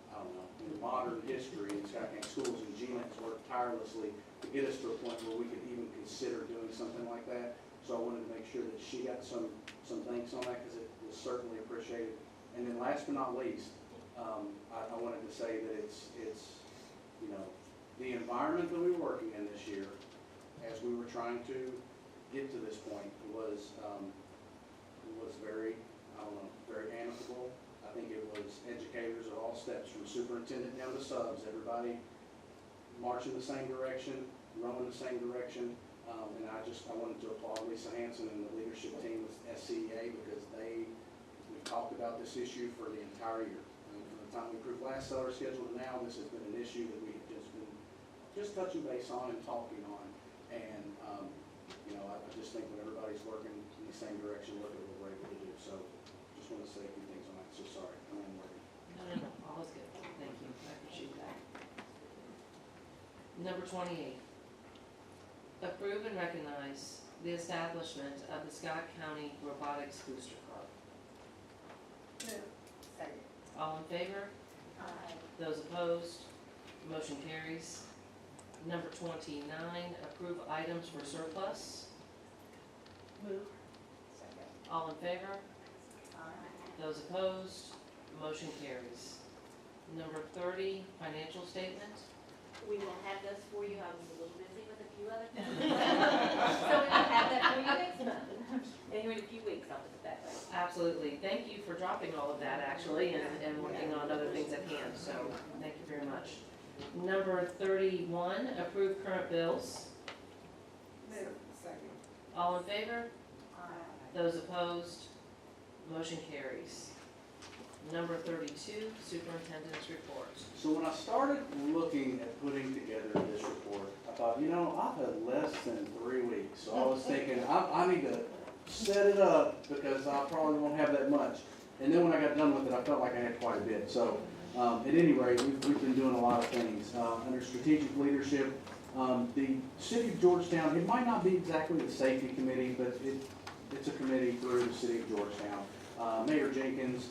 I don't know, in modern history in Scott County Schools. And Gina has worked tirelessly to get us to a point where we could even consider doing something like that. So I wanted to make sure that she got some thanks on that, because it was certainly appreciated. And then last but not least, I wanted to say that it's the environment that we were working in this year, as we were trying to get to this point, was very, very amicable. I think it was educators at all steps, from superintendent down to subs, everybody marching the same direction, rowing the same direction. And I wanted to applaud Lisa Hanson and the leadership team with SCEA, because we talked about this issue for the entire year. I mean, from the time we approved last salary schedule to now, this has been an issue that we have just been touching base on and talking on. And, I just think when everybody's working in the same direction, look at what we're able to do. So just want to say a few things on that. So sorry, I'm in working. No, all is good. Thank you. I appreciate that. Number 28. Approve and recognize the establishment of the Scott County Robotics Booster Club. Second. All in favor? Aye. Those opposed? Motion carries. Number 29, approve items for surplus. Move. Second. All in favor? Aye. Those opposed? Motion carries. Number 30, financial statement. We will have those for you. I was a little busy with a few other things. So we will have that for you next month. Anyway, in a few weeks, I'll put it that way. Absolutely. Thank you for dropping all of that, actually, and working on other things at hand, so thank you very much. Number 31, approve current bills. Move. Second. All in favor? Aye. Those opposed? Motion carries. Number 32, superintendent's report. So when I started looking at putting together this report, I thought, I've had less than 3 weeks. So I was thinking, I need to set it up, because I probably won't have that much. And then when I got done with it, I felt like I had quite a bit. So at any rate, we've been doing a lot of things. Under strategic leadership, the city of Georgetown, it might not be exactly the safety committee, but it's a committee through the city of Georgetown. Mayor Jenkins,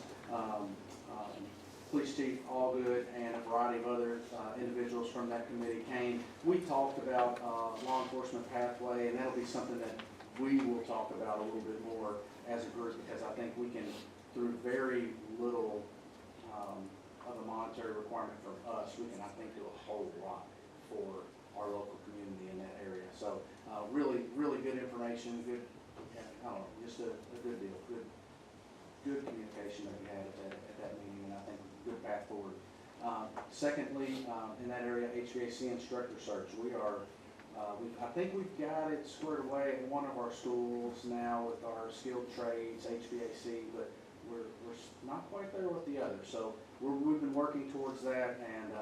Police Chief Allgood, and a variety of other individuals from that committee came. We talked about law enforcement pathway, and that'll be something that we will talk about a little bit more as a group, because I think we can, through very little of a monetary requirement from us, we can, I think, do a whole lot for our local community in that area. So really, really good information, good, just a good deal, good communication that we had at that meeting, and I think good path forward. Secondly, in that area, HVAC instructor search. I think we've got it squared away at one of our schools now with our skilled trades, HVAC, but we're not quite there with the others. So we've been working towards that, and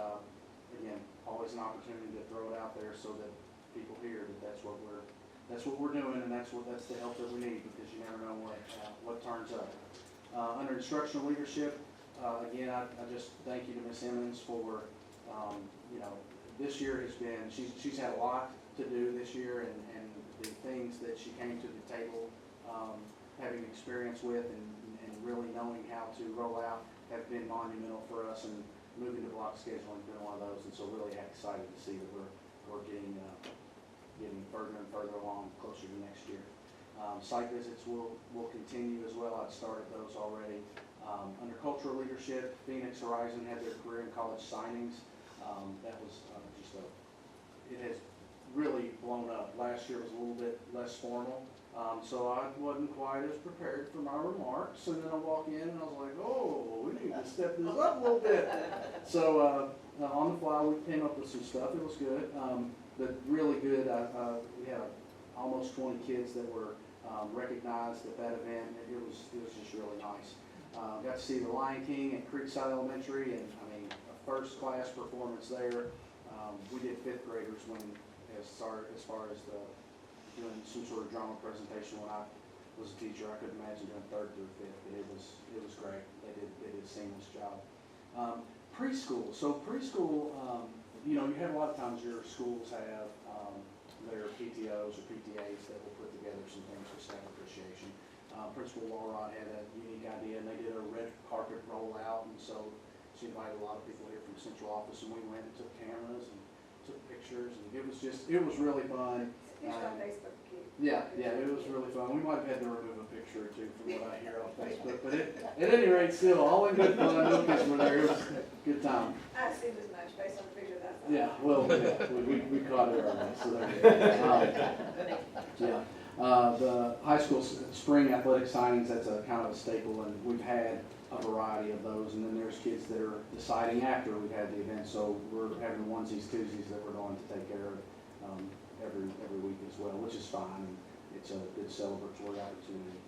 again, always an opportunity to throw it out there so that people hear that that's what we're doing, and that's the help that we need, because you never know what turns up. Under instructional leadership, again, I just thank you to Ms. Emmons for, this year has been, she's had a lot to do this year, and the things that she came to the table, having experience with and really knowing how to roll out have been monumental for us, and moving to block scheduling has been one of those, and so really excited to see that we're getting further and further along, closer to next year. Site visits will continue as well. I've started those already. Under cultural leadership, Phoenix Horizon had their career in college signings. That was it has really blown up. Last year was a little bit less formal, so I wasn't quite as prepared for my remarks. And then I walk in and I was like, oh, we need to step this up a little bit. So on the fly, we came up with some stuff. It was good, but really good. We had almost 20 kids that were recognized at that event. It was just really nice. Got to see the Lion King at Creekside Elementary, and I mean, a first class performance there. We did fifth graders as far as doing some sort of drama presentation. When I was a teacher, I couldn't imagine doing third through fifth, but it was great. They did a seamless job. Preschool. So preschool, you have a lot of times your schools have their PTOs or PTAs that will put together some things for staff appreciation. Principal Walrod had a unique idea, and they did a red carpet rollout, and so she invited a lot of people here from the central office, and we went and took cameras and took pictures, and it was really fun. Picture on Facebook, cute. Yeah, it was really fun. We might have had to remove a picture or two from what I hear on Facebook, but at any rate, still, all in good fun. No kids were there. It was a good time. I assumed as much based on the picture that I saw. Yeah, well, we caught it early, so there. The high school spring athletic signings, that's a kind of a staple, and we've had a variety of those, and then there's kids that are deciding after we've had the event, so we're having onesies, twosies that we're going to take care of every week as well, which is fine, and it's a good celebratory opportunity.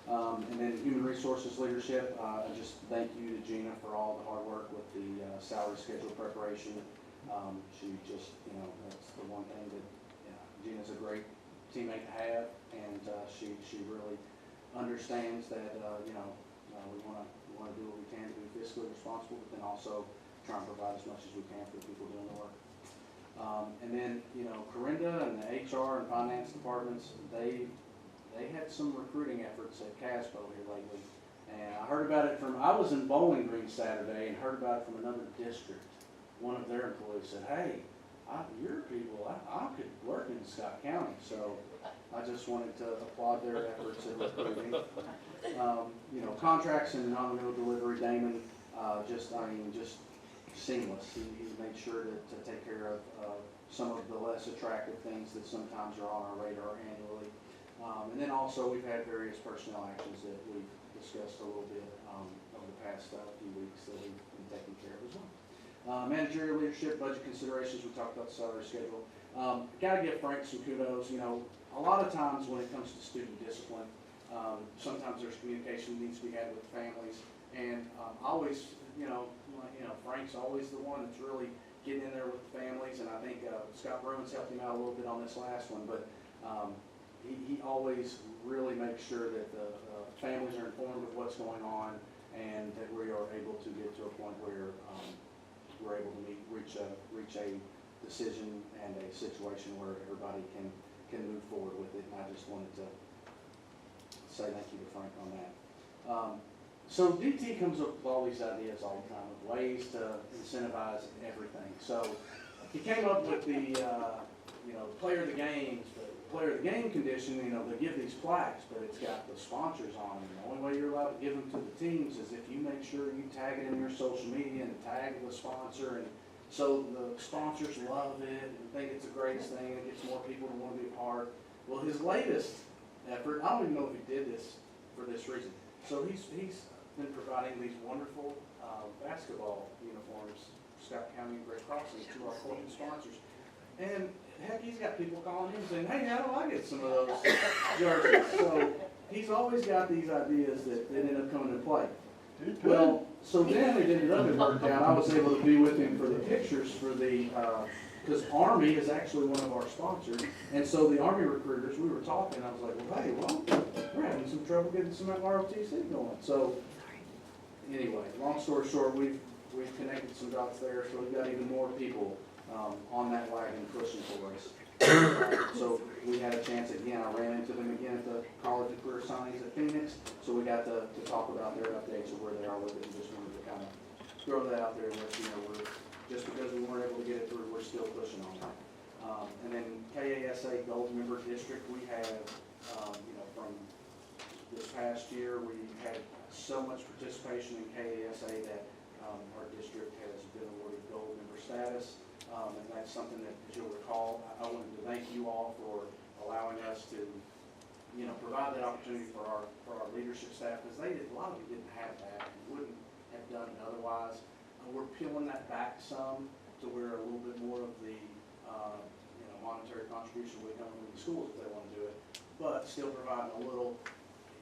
And then human resources leadership, I just thank you to Gina for all the hard work with the salary schedule preparation. She just, that's the one thing that, Gina's a great teammate to have, and she really understands that, we want to do what we can to be fiscally responsible, but then also try and provide as much as we can for the people doing the work. And then, Corinda and the HR and finance departments, they had some recruiting efforts at CASPO here lately. And I heard about it I was in Bowling Green Saturday and heard about it from another district. One of their employees said, hey, your people, I could work in Scott County. So I just wanted to applaud their efforts in recruiting. Contracts and non-renewal delivery, Damon, just seamless. He made sure to take care of some of the less attractive things that sometimes are on our radar annually. And then also we've had various personnel actions that we've discussed a little bit over the past few weeks that we've been taking care of as well. Managerial leadership, budget considerations, we talked about the salary schedule. Got to give Frank some kudos. A lot of times when it comes to student discipline, sometimes there's communication that needs to be had with families, and always, Frank's always the one that's really getting in there with the families, and I think Scott Bruins helped him out a little bit on this last one, but he always really makes sure that the families are informed of what's going on, and that we are able to get to a point where we're able to reach a decision and a situation where everybody can move forward with it. And I just wanted to say thank you to Frank on that. So DT comes up with all these ideas all the time of ways to incentivize everything. So he came up with the player of the games, the player of the game condition. They give these plaques, but it's got the sponsors on it. The only way you're allowed to give them to the teams is if you make sure you tag it in your social media and tag the sponsor, and so the sponsors love it and think it's the greatest thing, and it gets more people to want to be a part. Well, his latest effort, I don't even know if he did this for this reason. So he's been providing these wonderful basketball uniforms, Scott County and Great Crossing, to our corporate sponsors. And heck, he's got people calling him saying, hey, how do I get some of those jerseys? So he's always got these ideas that end up coming into play. Well, So then it ended up in Burtown. I was able to be with him for the pictures for the, because Army is actually one of our sponsors. And so the Army recruiters, we were talking, I was like, well, hey, we're having some trouble getting some ROTC going. So anyway, long story short, we've connected some dots there, so we've got even more people on that wagon pushing for us. So we had a chance again, I ran into them again at the College of Career Science at Phoenix, so we got to talk about their updates of where they are with it, and just wanted to kind of throw that out there and let you know, just because we weren't able to get it through, we're still pushing on that. And then KASA Gold Member District, we have, from this past year, we had so much participation in KASA that our district has been awarded gold member status. And that's something that, as you'll recall, I wanted to thank you all for allowing us to, provide that opportunity for our leadership staff, because a lot of them didn't have that and wouldn't have done it otherwise. We're peeling that back some to where a little bit more of the, monetary contribution will come from the schools if they want to do it, but still providing a little.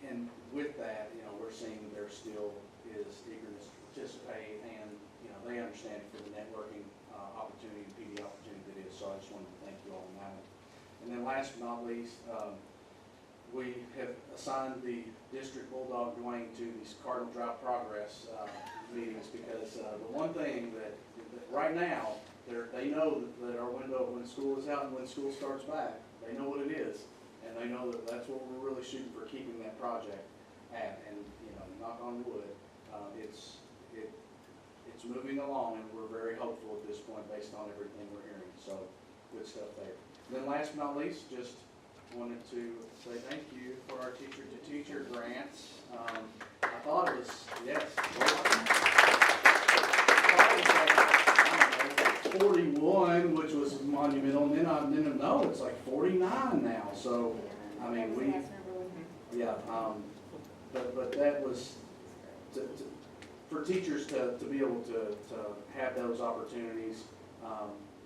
And with that, we're seeing there still is eagerness to participate, and they understand it for the networking opportunity, PD opportunity that is. So I just wanted to thank you all on that one. And then last but not least, we have assigned the District Bulldog Dwayne to these Cardinal Drive Progress meetings, because the one thing that right now, they know that our window when school is out and when school starts back, they know what it is. And they know that that's what we're really shooting for, keeping that project at. And, knock on wood, it's moving along, and we're very hopeful at this point based on everything we're hearing. So good stuff there. And then last but not least, just wanted to say thank you for our teacher-to-teacher grants. I thought it was, yes. I thought it was like, 41, which was monumental, and then I didn't know it's like 49 now. So, I mean, but that was for teachers to be able to have those opportunities.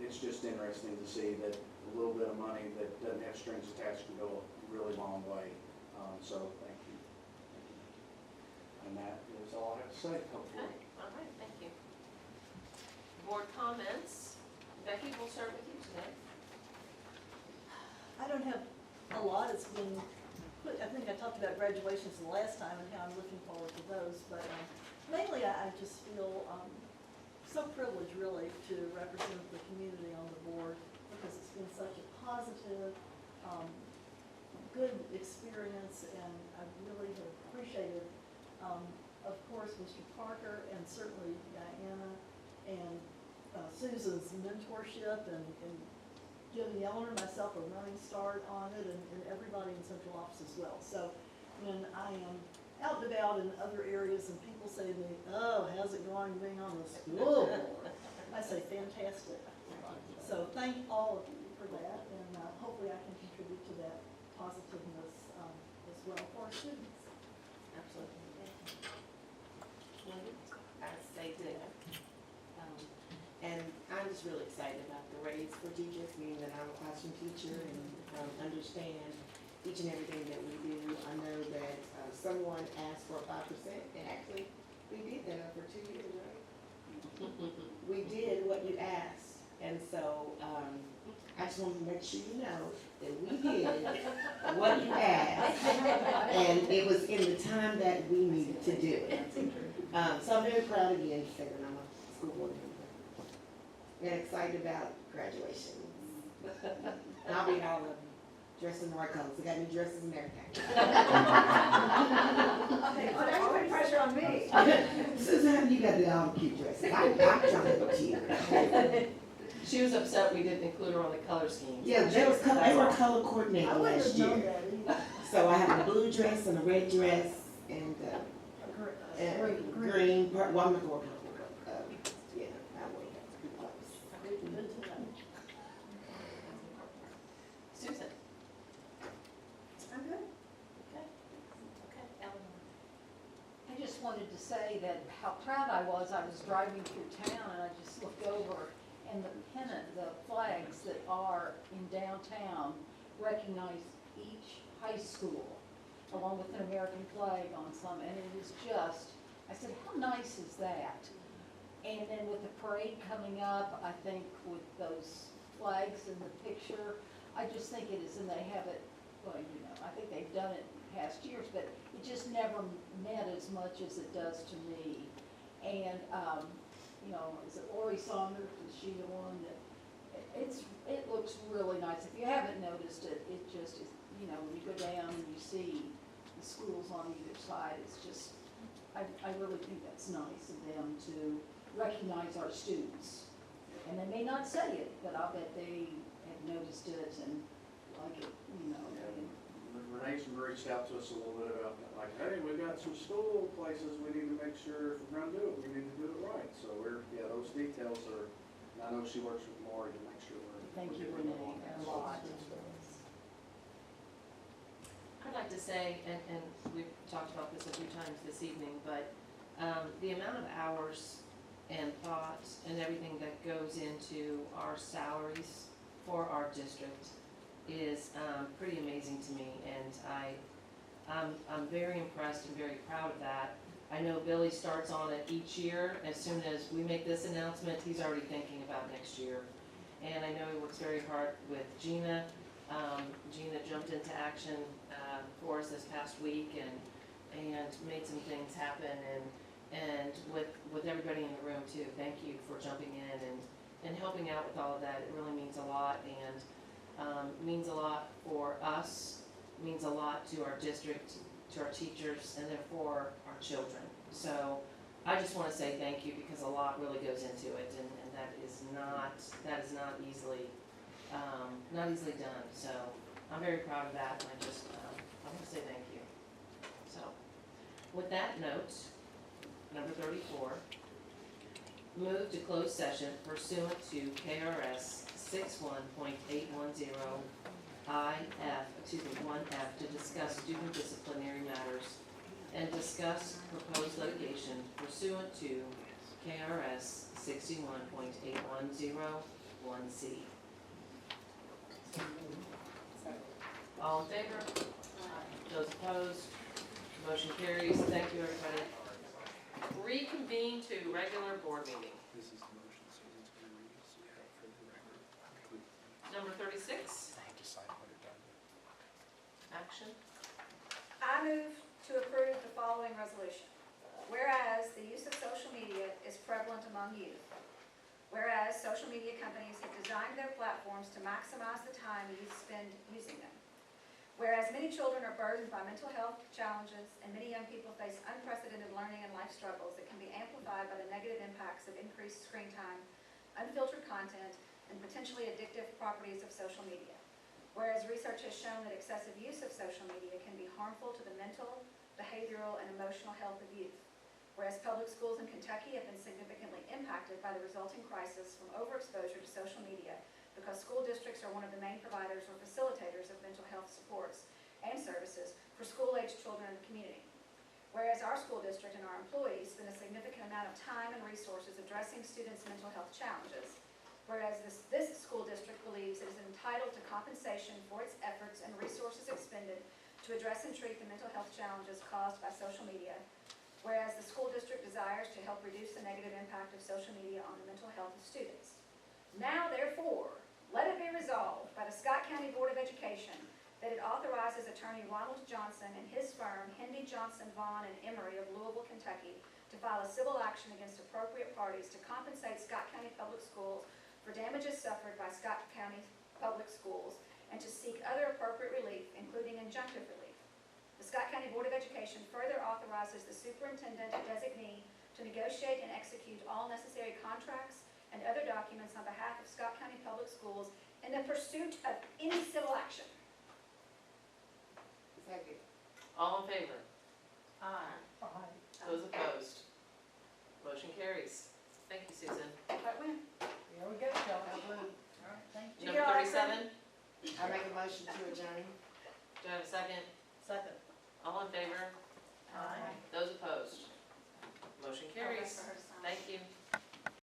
It's just interesting to see that a little bit of money that doesn't have strings attached can go a really long way. So thank you. And that is all I have to say, hopefully. Okay, all right, thank you. Board comments. Becky, we'll start with you today. I don't have a lot. It's been, I think I talked about graduations the last time and how I'm looking forward to those, but mainly I just feel so privileged really to represent the community on the board, because it's been such a positive, good experience, and I really have appreciated, of course, Mr. Parker and certainly Diana and Susan's mentorship, and giving Eleanor and myself a running start on it, and everybody in central office as well. So when I am out and about in other areas and people say to me, oh, how's it going being on the school board? I say, fantastic. So thank all of you for that, and hopefully I can contribute to that positiveness as well for our students. Absolutely. I say that. And I'm just really excited about the raise for teachers, meaning that I'm a classroom teacher and understand each and everything that we do. I know that someone asked for 5%, and actually we did that over 2 years, right? We did what you asked, and so I just wanted to make sure you know that we did what you asked, and it was in the time that we needed to do it. So I'm very proud again to say that I'm a school board member. And excited about graduation. And I'll be all dressed in the right colors. I got new dresses and everything. Okay, well, that's putting pressure on me. Susan, you got the all cute dresses. I'm trying to look cute. She was upset we didn't include her on the color scheme. Yeah, they were color coordinated I wouldn't last have known year. that either. So I have a blue dress and a red dress and green, well, I'm not going to work yeah, I will. Good to know. Susan? I'm good. Okay. Okay, Eleanor? I just wanted to say that how proud I was driving through town, and I just looked over, and the pennant, the flags that are in downtown recognize each high school, along with an American flag on some, and it is just I said, how nice is that? And then with the parade coming up, I think with those flags in the picture, I just think it is, and they have it, well, you know, I think they've done it in past years, but it just never meant as much as it does to me. And, you know, is it Lori Saunders, is she the one that, it looks really nice. If you haven't noticed it, it just is, you know, when you go down and you see the schools on either side, it's just, I really think that's nice of them to recognize our students. And they may not say it, but I'll bet they have noticed it and like it, you know. Renee's reached out to us a little bit about that, like, hey, we've got some school places we need to make sure if we're gonna do it, we need to do it right. So those details are, and I know she works with Lori to make sure we're. Thank you, we're getting Renee, on that. a lot. I'd like to say, and we've talked about this a few times this evening, but the amount of hours and thought and everything that goes into our salaries for our district is pretty amazing to me, and I'm very impressed and very proud of that. I know Billy starts on it each year. As soon as we make this announcement, he's already thinking about next year. And I know he works very hard with Gina. Gina jumped into action for us this past week and made some things happen, and with everybody in the room too. Thank you for jumping in and helping out with all of that. It really means a lot, and means a lot for us, means a lot to our district, to our teachers, and therefore our children. So I just want to say thank you, because a lot really goes into it, and that is not easily done. So I'm very proud of that, and I want to say thank you. So with that note, number 34, move to closed session pursuant to KRS 61.810 1F to discuss student disciplinary matters and discuss proposed litigation pursuant to KRS 61.8101C. All in favor? Those opposed? Motion carries. Thank you, everybody. Reconvene to regular board meeting. This is the motion Susan's going to read, so you have it for the record. Number 36, Decide what it does. action. I move to approve the following resolution. Whereas the use of social media is prevalent among youth. Whereas social media companies have designed their platforms to maximize the time youth spend using them. Whereas many children are burdened by mental health challenges and many young people face unprecedented learning and life struggles that can be amplified by the negative impacts of increased screen time, unfiltered content, and potentially addictive properties of social media. Whereas research has shown that excessive use of social media can be harmful to the mental, behavioral, and emotional health of youth. Whereas public schools in Kentucky have been significantly impacted by the resulting crisis from overexposure to social media, because school districts are one of the main providers or facilitators of mental health supports and services for school-aged children in the community. Whereas our school district and our employees spend a significant amount of time and resources addressing students' mental health challenges. Whereas this school district believes it is entitled to compensation for its efforts and resources expended to address and treat the mental health challenges caused by social media. Whereas the school district desires to help reduce the negative impact of social media on the mental health of students. Now, therefore, let it be resolved by the Scott County Board of Education that it authorizes Attorney Ronald Johnson and his firm, Hendy, Johnson, Vaughn, and Emery of Louisville, Kentucky, to file a civil action against appropriate parties to compensate Scott County Public Schools for damages suffered by Scott County Public Schools and to seek other appropriate relief, including injunctive relief. The Scott County Board of Education further authorizes the superintendent designee to negotiate and execute all necessary contracts and other documents on behalf of Scott County Public Schools in the pursuit of any civil action. Second. All in favor? Aye. Those opposed? Motion carries. Thank you, Susan. There we go, John. Thank you. Number 37, I make a motion to adjourn. do I have a second? Second. All in favor? Aye. Those opposed? Motion carries. Thank you.